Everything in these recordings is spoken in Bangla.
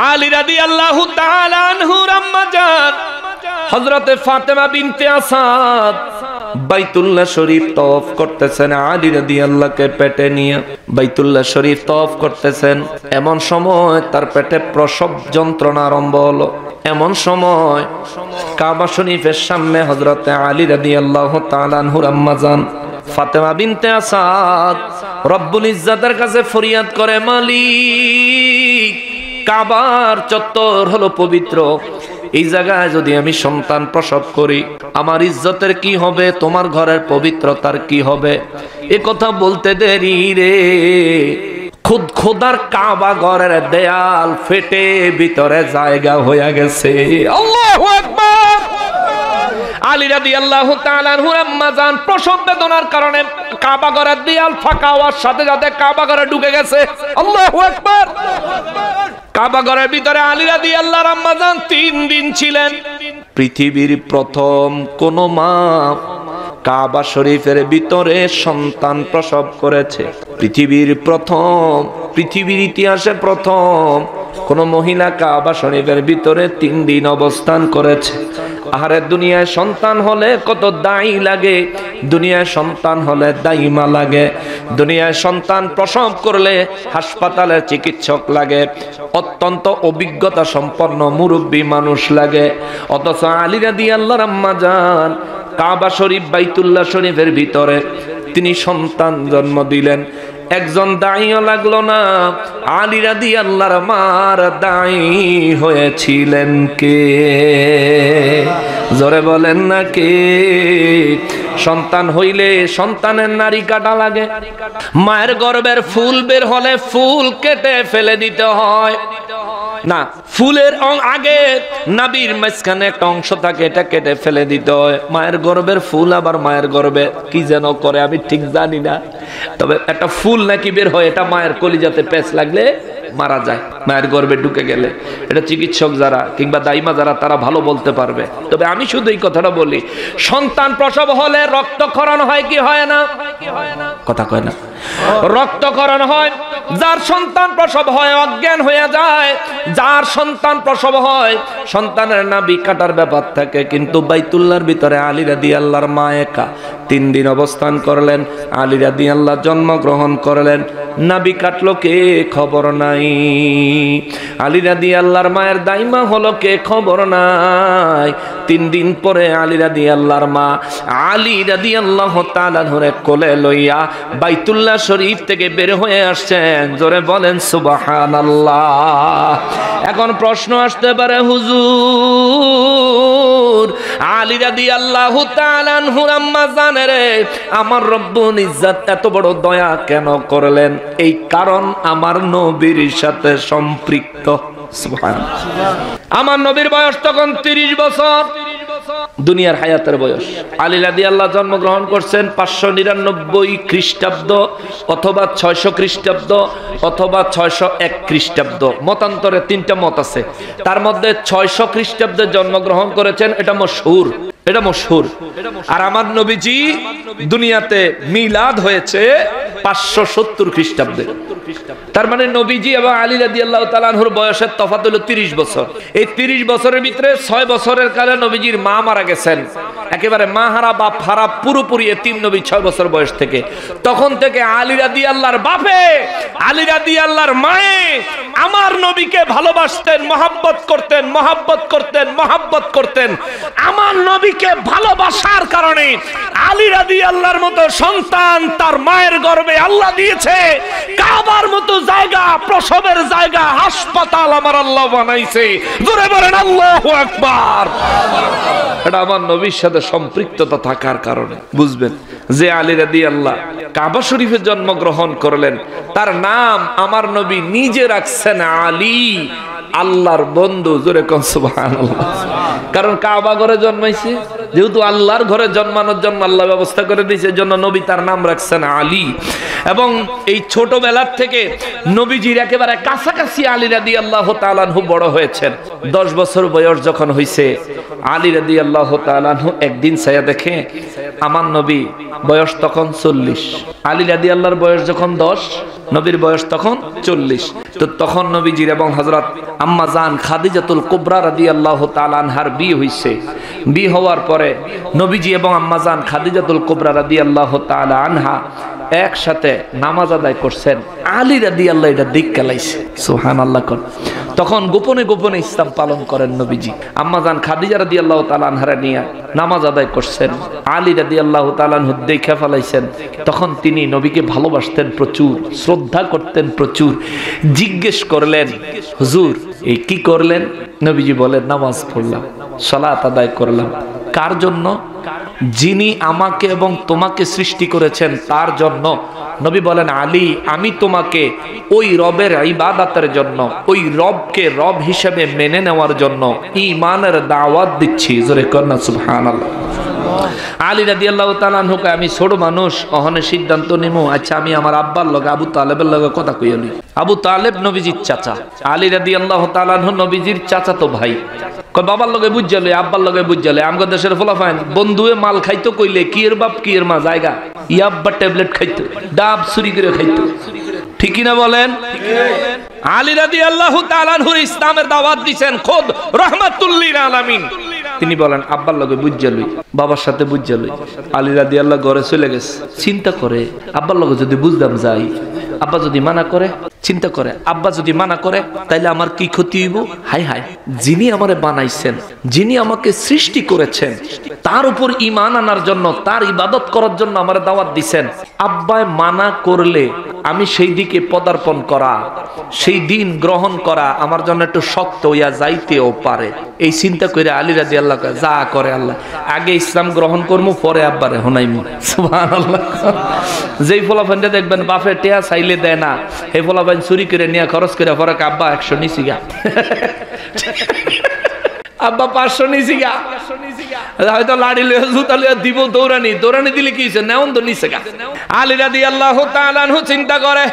আলী রাদিয়াল্লাহু তাআলা আনহুর আম্মা জান হযরতে ফাতেমা বিনতে আসাদ বাইতুল্লাহ শরীফ তওয়াফ করতেছেন, আলী রাদিয়াল্লাহকে পেটে নিয়ে বাইতুল্লাহ শরীফ তওয়াফ করতেছেন। এমন সময় তার পেটে প্রসব যন্ত্রণা আরম্ভ হলো। এমন সময় কাবা শরীফের সামনে হযরতে আলী রাদিয়াল্লাহু তাআলা আনহুর আম্মা জান ফাতেমা বিনতে আসাদ রব্বুল ইজ্জাতের কাছে ফরিয়াদ করে, মালিক, কাবার চত্বর হলো পবিত্র, এই জায়গায় যদি আমি সন্তান প্রসব করি আমার ইজ্জতের কি হবে, তোমার ঘরের পবিত্রতার কি হবে? এ কথা বলতে দেরি রে, খোদার কাবা ঘরের দেয়াল ফেটে ভিতরে জায়গা হয়ে গেছে। আল্লাহু আকবার। আলী রাদিয়াল্লাহু তাআলা আনহুর আম্মা জান প্রসব বেদনার কারণে কাবা ঘরের দেয়াল ফাঁকা হওয়ার সাথে সাথে কাবা ঘরে ঢুকে গেছে। আল্লাহু আকবার। কাবা ঘরের ভিতরে আলী রাদিয়াল্লাহু আম্মা জান 3 দিন ছিলেন। পৃথিবীর প্রথম কোন মা কাবা শরীফের ভিতরে সন্তান প্রসব করেছে। পৃথিবীর ইতিহাসে প্রথম কোন মহিলা কাবা শরীফের ভিতরে 3 দিন অবস্থান করেছে। আহারে, দুনিয়ায় সন্তান হলে কত দায়ী লাগে, দুনিয়ায় সন্তান হলে দাইমা লাগে, দুনিয়ায় সন্তান প্রসব করলে হাসপাতালের চিকিৎসক লাগে, অত্যন্ত অভিজ্ঞতা সম্পন্ন মুরব্বী মানুষ লাগে। অথচ আলী রাদিয়াল্লাহু আম্মা জান কাবা শরীফ বাইতুল্লাহ শরীফের ভিতরে তিনি সন্তান জন্ম দিলেন। একজন দায়ীও লাগলো না। আলী রাদিয়াল্লাহু মার দায়ী হয়েছিলেন কে? জোরে বলেন না কে? সন্তান হইলে সন্তানের নারী কাটা লাগে, মায়ের গর্ভের ফুল বের হলে ফুল কেটে ফেলে দিতে হয় না, ফুলের আগে নাভির মাঝখানে একটা অংশ থাকে, এটা কেটে ফেলে দিতে হয়। মায়ের গর্ভের ফুল আবার মায়ের গর্ভে কি যেন করে আমি ঠিক জানি না, তবে একটা ফুল নাকি বের হয়, এটা মায়ের কলিজাতে পেঁচ লাগলে মারা যায় মায়ের গর্ভে ঢুকে গেলে। এটা চিকিৎসক যারা কিংবা দাইমা যারা তারা ভালো বলতে পারবে। তবে আমি শুধু এই কথাটা বলি, সন্তান প্রসব হলে রক্তক্ষরণ হয় কি হয় না? কথা কয় না, রক্তক্ষরণ হয়। যার সন্তান প্রসব হয় অজ্ঞান হয়ে যায়, যার সন্তান প্রসব হয় সন্তানের নাভি কাটার ব্যাপার থাকে। কিন্তু বাইতুল্লাহর ভিতরে আলী রাদিয়াল্লাহর মা একা 3 দিন অবস্থান করলেন। আলী রাদিয়াল্লাহু জন্মগ্রহণ করলেন, নাভি কাটলো কে? খবর নাই। আলী রাদিয়াল্লাহর মায়ের দাইমা হলো কে? খবর নাই। 3 দিন পরে আলী রাদিয়াল্লাহর মা আলী রাদিয়াল্লাহু তাআলা ধরে কোলে লইয়া বাইতুল্লাহ শরীফ থেকে বের হয়ে আসছেন। জোরে বলেন সুবহানাল্লাহ। এখন প্রশ্ন আসতে পারে, হুজুর আলী রাদিয়াল্লাহু তাআলা আনহুর আম্মা জান রে, আমার রব্বুল ইজ্জত এত বড় দয়া কেন করলেন? এই কারণ আমার নবীর সাথে সম্পৃক্ত। সুবহানাল্লাহ। আমার নবীর বয়স তখন 30 বছর, দুনিয়ার হায়াতের বয়স। আলী রাদিয়াল্লাহু জন্মগ্রহণ করছেন 599 খ্রিস্টাব্দ অথবা 600 খ্রিস্টাব্দ অথবা 601 খ্রিস্টাব্দ, মতান্তরে 3টা মত আছে। তার মধ্যে 600 খ্রিস্টাব্দে জন্মগ্রহণ করেছেন, এটা মশহুর, এটা মশহুর। আর আমার নবীজি দুনিয়াতে মিলাদ হয়েছে 570 খ্রিস্টাব্দে। তার মানে নবীজি এবং আলী রাদিয়াল্লাহু তাআলা আনহুর বয়সের তফাৎ হলো 30 বছর। এই 30 বছরের ভিতরে 6 বছরের কালে নবীজির মা মারা গেছেন, একেবারে মা হারা বাপ হারা পুরোপুরি এতিম নবী 6 বছর বয়স থেকে। তখন থেকে আলী রাদিয়াল্লাহর বাপে আলী রাদিয়াল্লাহর মায়ে আমার নবীকে ভালোবাসতেন, মহব্বত করতেন, মহব্বত করতেন, মহব্বত করতেন। আমার নবীকে ভালোবাসার কারণে আলী রাদিয়াল্লাহর মতো সন্তান তার মায়ের গর্ভে আল্লাহ দিয়েছে। কাবার মতো জায়গা, প্রসবের জায়গা, হাসপাতাল আমার আল্লাহ বানাইছে। জোরে বলেন আল্লাহু আকবার। এটা আমার নবীর সাথে সম্পৃক্ততা থাকার কারণে। বুঝবেন যে আলী রাদিয়াল্লাহু কাবা শরীফে জন্মগ্রহণ করলেন, তার নাম আমার নবী নিজে রাখছেন আলী, আল্লাহর বন্ধু। জোরে কোন সুবহানাল্লাহ। কারণ কাবা ঘরে জন্মাইছে, যেহেতু আল্লাহর ঘরে জন্মানোর জন্য আল্লাহ ব্যবস্থা করে দিয়েছে, জন্য নবী তার নাম রাখছেন আলী। এবং এই ছোটবেলার থেকে নবীজির একেবারে কাছাকাছি আলী রাদিয়াল্লাহু তাআলা আনহু বড় হয়েছেন। 10 বছর বয়স যখন হয়েছে, আলী রাদিয়াল্লাহু তাআলা আনহু একদিন ছায়া দেখে আমার নবী বয়স তখন 40, আলী রাদিয়াল্লাহর বয়স যখন 10, নবীর বয়স তখন 40। তো তখন নবীজির এবং হযরত আম্মা জান খাদিজাতুল কুবরা রাদিয়াল্লাহু তাআলা আনহার বিয়ে হইছে। বিয়ে হওয়ার পরে নবীজি এবং আম্মা জান খাদিজাতুল কুবরা রাদিয়াল্লাহু তাআলা আনহা একসাথে নামাজ আদায় করছেন। আলী রাদিয়াল্লাহু এটা দিক কালাইছে, সুবহানাল্লাহ। তখন গোপনে গোপনে ইসলাম পালন করেন নবীজি। আম্মা জান খাদিজা রাদিয়াল্লাহু তাআলা আনহারা নিয়ে নামাজ আদায় করছেন। আলী রাদিয়াল্লাহু তাআলা আনহু দেখে ফেলাইছেন। তখন তিনি নবীকে ভালোবাসতেন প্রচুর, শ্রদ্ধা করতেন প্রচুর। জিজ্ঞেস করলেন, হুজুর এই কি করলেন? নবীজি বলেন, নামাজ পড়লাম, সালাত আদায় করলাম। কার জন্য? যিনি আমাকে এবং তোমাকে সৃষ্টি করেছেন তার জন্য। নবী বলেন, আলী আমি তোমাকে ওই রবের ইবাদতের জন্য, ওই রবকে রব হিসেবে মেনে নেওয়ার জন্য ঈমানের দাওয়াত দিচ্ছি। জোরে কন্না সুবহানাল্লাহ। আলী রাদিয়াল্লাহু তাআলা আনহুকে আমি ছোট মানুষ, অহনে সিদ্ধান্ত নিমু, আচ্ছা আমি আমার আব্বার লগে আবু তালেবের লগে কথা কইয়া লই। আবু তালেব নবীজির চাচা, আলী রাদিয়াল্লাহু তাআলা আনহু নবীজির চাচাতো ভাই। কয় বাবার লগে বুঝালে, আব্বার লগে বুঝালে। আমগো দেশের ফলাফাইন বন্ধুয়ে মাল খাইতো কইলে কি এর বাপ কি এর মা জায়গা, ইয়াব্বা ট্যাবলেট খাইতো, ডাব চুরি করে খাইতো। ঠিক কি না বলেন? আলী রাদিয়াল্লাহু তাআলা আনহু ইসলামের দাওয়াত দিবেন খোদ রাহমাতুল লিল আলামিন। তিনি বলেন আব্বার লগে বুঝালই, বাবার সাথে বুঝালই। আলী রাদিয়াল্লাহু ঘরে চলে গেছে। চিন্তা করে আব্বার লগে যদি বুঝদাম যাই, আব্বা যদি মানা করে, চিন্তা করে আব্বা যদি মানা করে তাইলে আমার কি ক্ষতি হইব? হাই হাই, যিনি আমারে বানাইছেন, যিনি আমাকে সৃষ্টি করেছেন, তার উপর ঈমান আনার জন্য, তার ইবাদত করার জন্য আমারে দাওয়াত দিবেন। আব্বায় মানা করলে আমি সেই দিকে পদার্পণ করা, সেই দিন গ্রহণ করা আমার জন্য একটু শক্ত হইয়া যাইতেও পারে। এই চিন্তা করে আলী রাদিয়াল্লাহু তাআলা যা করে আল্লাহ, আগে ইসলাম গ্রহণ করবো, পরে আব্বারে হনাইমু। সুবহানাল্লাহ। যেই ফলাফলটা দেখবেন বাপে টেয়া চাইলে দেয় না, এই ফলাফল চুরি করে নিয়ে খরচ করে পরে আব্বা 100 নিছি গা, আব্বা 500 নিছি গা, হয়তো লাড়ি লইয়া জুতা লইয়া দিব, দৌড়ানি দৌড়ানি দিলে কি হইছে, নেওন তো নিছে গা। আলী রাদিয়াল্লাহু তাআলা আনহু চিন্তা করে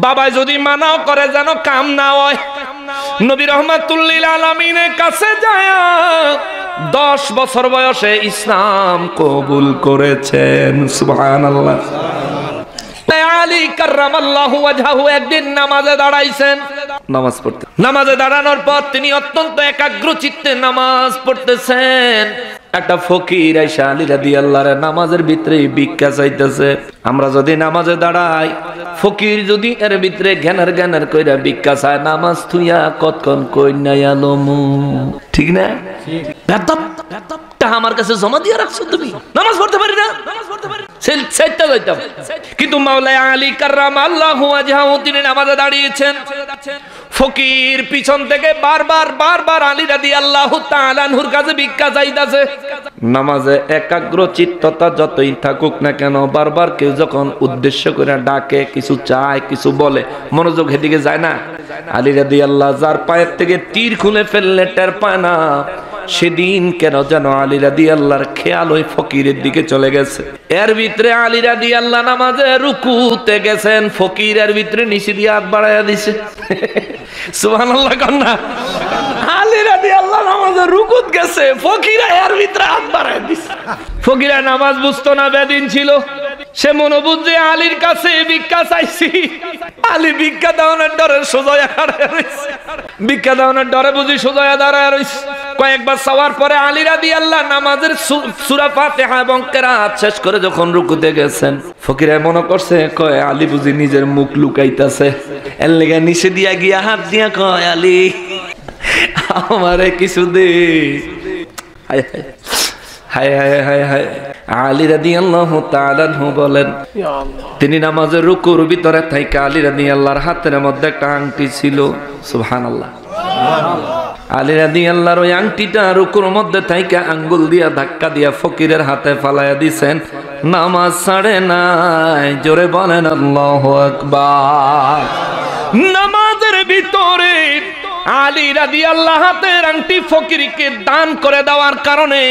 বাবা যদি মানাও করে যেন কাম না হয়। নবী রাহমাতুল লিল আলামিনের কাছে যায় 10 বছর বয়সে ইসলাম কবুল করেছেন। সুবহানাল্লাহ। আলী কাররামাল্লাহু ওয়াজহাহু একদিন নামাজে দাঁড়াইছেন, নামাজ পড়তে। নামাজে দাঁড়ানোর পর তিনি অত্যন্ত একাগ্র চিত্তে নামাজ পড়তেছেন। একটা ফকির আইসা আলী রাদিয়াল্লাহু নামাজের ভিতরে ভিক্ষা চাইতেছে। আমরা যদি নামাজে দাঁড়াই, ফকির যদি এর ভিতরে জ্ঞানের জ্ঞানের কইরা ভিক্ষা চায়, নামাজ থুইয়া কতক্ষণ কই নাই আলমু, ঠিক না? বেদব বেদবটা আমার কাছে জমা দিয়ে রাখছো তুমি, নামাজ পড়তে পারি না, নামাজ পড়তে পারি সেটা যাইতাম। কিন্তু মাওলা আলী কাররামাল্লাহু ওয়াজহাহু তিনি নামাজে দাঁড়িয়েছেন। ফকির পিছন থেকে বারবার আলী রাদিয়াল্লাহু তাআলা আনহুর কাছে ভিক্ষা চাইতাছে। নামাজে একাগ্র চিত্ততা যতই থাকুক না কেন, বারবার কেউ যখন উদ্দেশ্য করে ডাকে, কিছু চায়, কিছু বলে, মনোযোগ এদিকে যায় না। আলী রাদিয়াল্লাহু যার পায়ের থেকে তীর খুলে ফেললে টের পায় না, সেদিন কেন যেন আলী রাদিয়াল্লাহর খেয়াল ওই ফকিরের দিকে চলে গেছে। এর ভিতরে আলী রাদিয়াল্লাহু নামাজে রুকুতে গেছেন, ফকিরের ভিতরে নিচে দিয়ে হাত বাড়াইয়া দিছে। সুবহানাল্লাহ কন্যা। আলী রাদিয়াল্লাহু নামাজে রুকুত গেছে, ফকিরা এর ভিতরে হাত বাড়াইয়া দিছে। ফকিরা নামাজ বুঝতো না, বেদিন ছিল। সে মনে বুঝে আলীর কাছে ভিক্ষা চাইছি, আলী ভিক্ষা দেওয়ানোর ডরে সোজা দাঁড়ায় রইছে, ভিক্ষা দেওয়ানোর ডরে বুঝি সোজা দাঁড়ায় রইছে। কয়েকবার চাওয়ার পরে আলী রাদিয়াল্লাহু নামাজের সূরা ফাতিহা এবং কিরাত শেষ করে যখন রুকুতে গেছেন, ফকিরা মনে করছে কয় আলী বুঝি নিজের মুখ লুকাইতাছে, এর লেগে নিচে দিয়া গিয়া হাত দিয়া কয় আলী আমারে কিছু দে। হায় হায় হায় হায় হায় হায়। আলী রাদিয়াল্লাহু তাআলা আনহু বলেন, তিনি নামাজের রুকুর ভিতরে থাইকা আলী রাদিয়াল্লাহর হাতের মধ্যে একটা আংটি ছিল। সুবহানাল্লাহ। আলী রাদিয়াল্লাহর ওই আংটিটা রুকুর মধ্যে থাইকা আঙ্গুল দিয়া ধাক্কা দিয়া ফকিরের হাতে ফালাইয়া দিছেন। নামাজ ছাড়ে নাই। জোরে বলেন আল্লাহু আকবার। নামাজের ভিতরে আলী রাদিয়াল্লাহু হাতের আংটি ফকিরকে দান করে দেওয়ার কারণে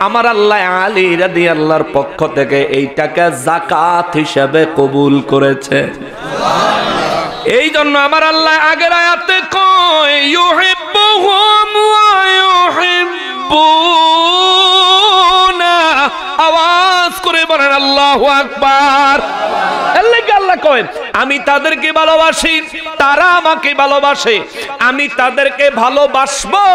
আমার আল্লাহ আলী রাদিয়াল্লাহর পক্ষ থেকে এই টাকা যাকাত হিসেবে কবুল করেছে। এই জন্য আমার আল্লাহ আগের আয়াতে কয় ইউহিব্বুহুম ওয়া ইউহিব্বুনা, আওয়াজ করে বলেন আল্লাহু আকবার। আল্লাহ কয় আমি তাদেরকে ভালোবাসি, তারা আমাকে ভালোবাসে, আমি তাদেরকে ভালোবাসবো,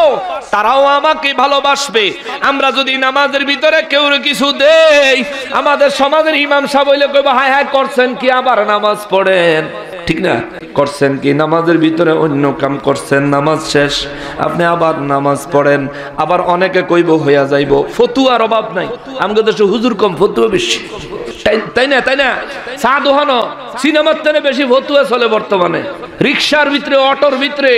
তারাও আমাকে ভালোবাসবে। আমরা যদি নামাজের ভিতরে কেউ কিছু দেই, আমাদের সমাজের ইমাম সাহেব হইলে কইবো হায় হায় করছেন কি, আবার নামাজ পড়েন, ঠিক না? করছেন কি, নামাজের ভিতরে অন্য কাম করছেন, নামাজ শেষ আপনি আবার নামাজ পড়েন। আবার অনেকে কইব হইয়া যাইব, ফতুয়ার অভাব নাই, আমাদের দেশে হুজুর কম ফতুয়া বেশি, তাই না? তাই না? সাধুহানো সিনেমার থেকে বেশি ফতুয়া চলে বর্তমানে। রিক্সার ভিতরে, অটোর ভিতরে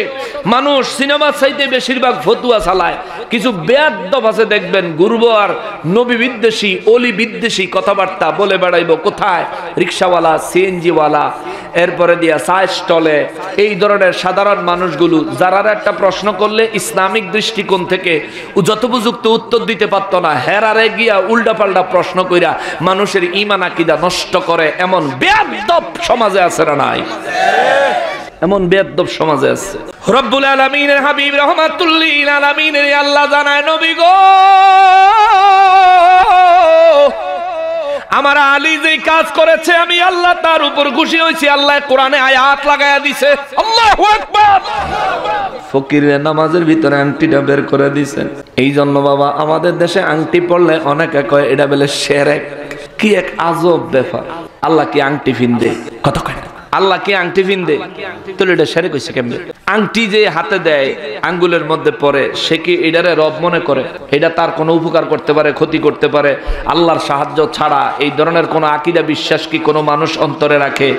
মানুষ সিনেমার চাইতে বেশিরভাগ ফতুয়া চালায়। কিছু বেয়াদব আছে দেখবেন, গুরব আর নবী বিদ্বেষী, অলি বিদ্বেষী কথাবার্তা বলে বেড়াইব। কোথায়? রিক্সাওয়ালা, সিএনজিওয়ালা, এরপরে দিয়া চা স্টলে, এই ধরনের সাধারণ মানুষগুলো যারা একটা প্রশ্ন করলে ইসলামিক দৃষ্টিকোণ থেকে যথোপযুক্ত উত্তর দিতে পারতো না, হেরারে গিয়া উল্টাপাল্টা প্রশ্ন কইরা মানুষের ঈমান আকীদা নষ্ট করে, এমন বেয়াদব সমাজে আছে না নাই? এমন বেয়াদব সমাজে আছে। রব্বুল আলামিনের হাবিব রাহমাতুল লিল আলামিনের আল্লাহ জানায়, নবী গো, আমার আলী যে কাজ করেছে আমি আল্লাহ তার উপর খুশি হয়েছি। আল্লাহ কোরআনে আয়াত লাগায়া দিছে, আল্লাহু আকবার। ফকিরের নামাজের ভিতরে আংটিটা বের করে দিয়েছেন। এই জন্য বাবা আমাদের দেশে আংটি পড়লে অনেকে কয় এটা বলে শিরক। কি এক আজব ব্যাপার, আল্লাহ কি আংটি ফিনদে? কত কয় আল্লাহ কি আংটি ফিনদে? তাহলে এটা শিরক হইছে কেমনে? আংটি যে হাতে দেয়, আঙ্গুলের মধ্যে পড়ে, সে কি এটারে রব মনে করে? এটা তার কোনো উপকার করতে পারে, ক্ষতি করতে পারে? আল্লাহর সাহায্য ছাড়া এই ধরনের কোন আকীদা বিশ্বাস কি কোনো মানুষ অন্তরে রাখে?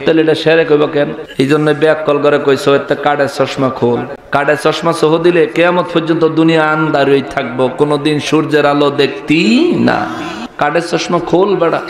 তাহলে এটা শিরক হইব কেন? এই জন্য ব্যাককল করে কইছে একটা কাঠের চশমা খোল। কাঠের চশমা সহ দিলে কিয়ামত পর্যন্ত দুনিয়া আন্ধারই থাকবো, কোনোদিন সূর্যের আলো দেখতি না। কাঠের চশমা খোল বেড়া।